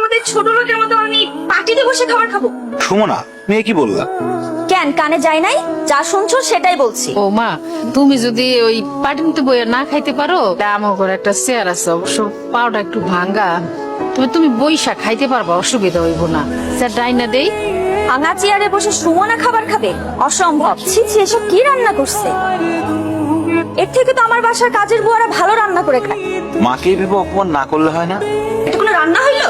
আমাদের ছোট লোকের মতো আমি পার্টিতে বসে খাবার খাবো? সুমনা, মেয়ে কি বললা? কেন কানে যায় নাই? যা শুনছো সেটাই বলছি। ও মা, তুমি যদি ওই পাটিতে বইয়া না খাইতে পারো, আমার ঘরে একটা চেয়ার আছে, অবশ্য পাওটা একটু ভাঙ্গা, তবে তুমি বইসা খাইতে পারবা, অসুবিধা হইব না। স্যার ডাইনা দেই। ভাঙা চেয়ারে বসে সুমনা খাবার খাবে? অসম্ভব। ছি ছি, এসব কি রান্না করছে? এর থেকে তো আমার বাসার কাজের বুয়ারা ভালো রান্না করে খায়। মাকে ভেবে অপমান না করলে হয় না? এটা কোনো রান্না হইলো?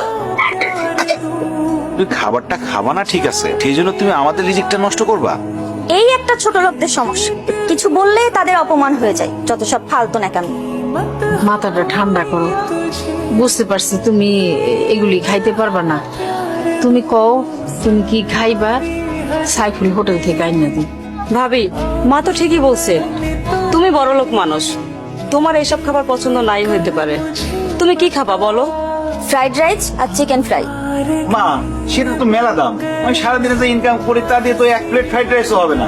তুই খাবারটা খাবা না ঠিক আছে, সেই জন্য তুমি আমাদের রিজিকটা নষ্ট করবা? এই একটা ছোট লোকদের সমস্যা, কিছু বললে তাদের অপমান হয়ে যায়। যত সব ফালতু নাকামি। মাথাটা ঠান্ডা করো, বুঝতে পারছি তুমি এগুলি খাইতে পারবা না। তুমি কও তুমি কি খাইবা, সাইফুল হোটেল থেকে আইনা দিই। ভাবি, মা তো ঠিকই বলছে, তুমি বড়লোক মানুষ, তোমার এইসব খাবার পছন্দ নাই হইতে পারে। তুমি কি খাবা বলো? ফ্রাইড রাইস আর চিকেন ফ্রাই। মা, সেটা তো মেলা দাম। আমি সারাদিনে যে ইনকাম করি তা দিয়ে তো এক প্লেট ফ্রাইড রাইসও হবে না।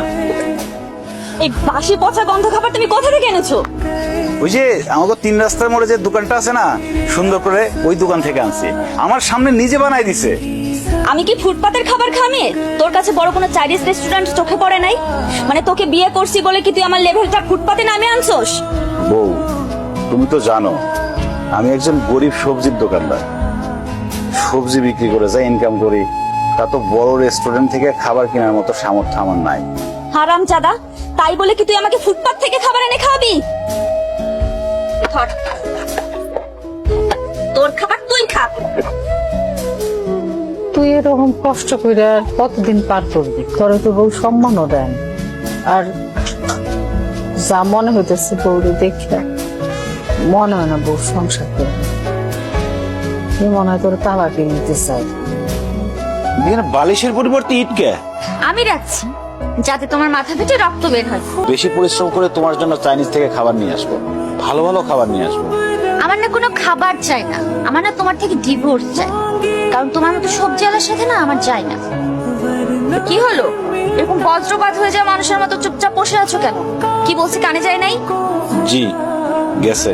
এই বাসি পচা গন্ধ খাবার তুমি কোথা থেকে এনেছো? ওই যে আমাকে 3 রাস্তার মোড়ে যে দোকানটা আছে না, সুন্দর করে ওই দোকান থেকে আনছি। আমার সামনে নিজে বানাই দিছে। আমি কি ফুটপাতের খাবার খামি? তোর কাছে বড় কোনো চাইনিজ রেস্টুরেন্ট চোখে পড়ে নাই? মানে তোকে বিয়ে করছি বলে কি তুই আমার লেভেলটা ফুটপাতে নামে আনছোস? বউ, তুমি তো জানো আমি একজন গরিব সবজির দোকানদার। সবজি বিক্রি করে যা ইনকাম করি, তা তো বড় রেস্টুরেন্ট থেকে খাবার কেনার মতো সামর্থ্য আমার নাই। হারাম জাদা, তাই বলে কি তুই আমাকে ফুটপাত থেকে খাবার এনে খাওয়াবি? ধর, তোর খাবার তুই খা। তুই এরকম কষ্ট করে আর কতদিন পার করবি? তোরে তো বউ সম্মানও দেন, আর যা মনে হইতেছে বউরে দেখে মনে হয় না বউ সংসার করে। মনে হয় তোর তালা কিনতে চাই। এখানে বালিশের পরিবর্তে ইটকে আমি রাখছি যাতে তোমার মাথা থেকে রক্ত বের হয়। বেশি পরিশ্রম করে তোমার জন্য চাইনিজ থেকে খাবার নিয়ে আসবো, ভালো ভালো খাবার নিয়ে আসবো। আমার না কোনো খাবার চাই না, আমার না তোমার থেকে ডিভোর্স চাই। কারণ তোমার মতো সবজিওয়ালার সাথে না আমার চাই না। কি হলো, এরকম বজ্রপাত হয়ে যায় মানুষের মতো চুপচাপ বসে আছো কেন? কি বলছি কানে যায় নাই? জি, গেছে।